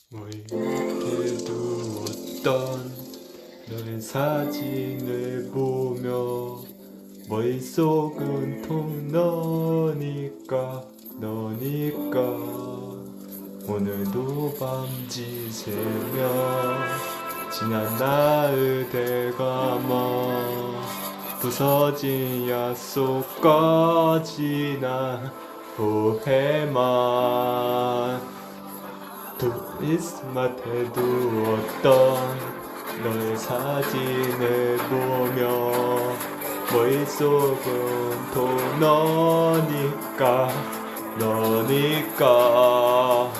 머리맡에 두었던 너의 사진을 보며 머릿속은 통 너니까 오늘도 밤지새며 지난 날을 되감아 부서진 약속까지 난 후회만 크리스마스에 두었던 너의 사진을 보며 머릿속은 또 너니까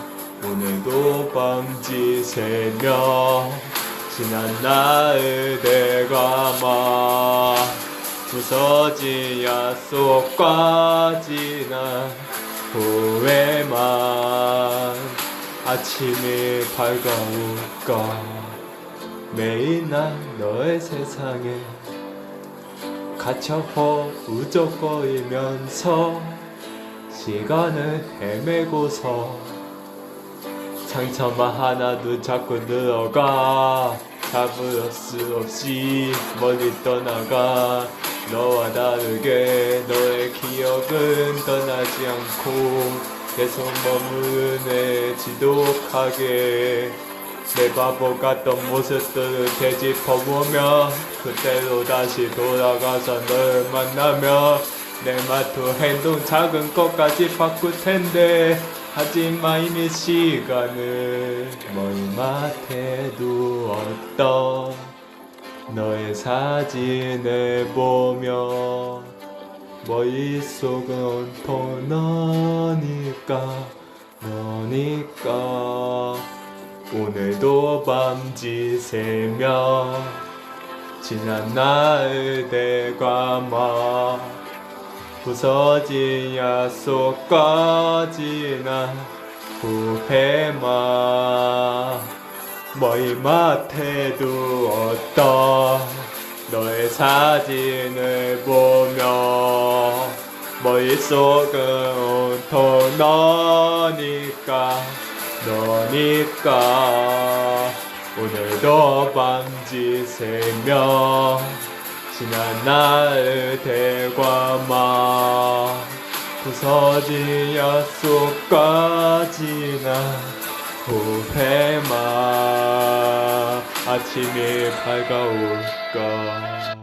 오늘도 밤지새며 지난 날을 되감아 부서진 약속까지 난 후회만 아침이 밝아올까 매일 난 너의 세상에 갇혀 우적거리면서 시간을 헤매고서 상처만 하나도 자꾸 늘어가 잡을 수 없이 멀리 떠나가 너와 다르게 너의 기억은 떠나지 않고 계속 머무르네 지독하게 내 바보 같던 모습들을 되짚어보며 그때로 다시 돌아가서 널 만나며 내 말투 행동 작은 것까지 바꿀 텐데 하지만 이미 시간을 머리맡에 두었던 너의 사진을 보며 머릿속은 온통 너니까 오늘도 밤지새며 지난 날을 되감아 부서진 약속까지 난 후회만 머리맡에 두었던 너의 사진을 보며 머릿속은 온통 너니까 오늘도 밤지새며 지난 날을 되감아 부서진 약속까지 난 후회만 아침이 밝아올까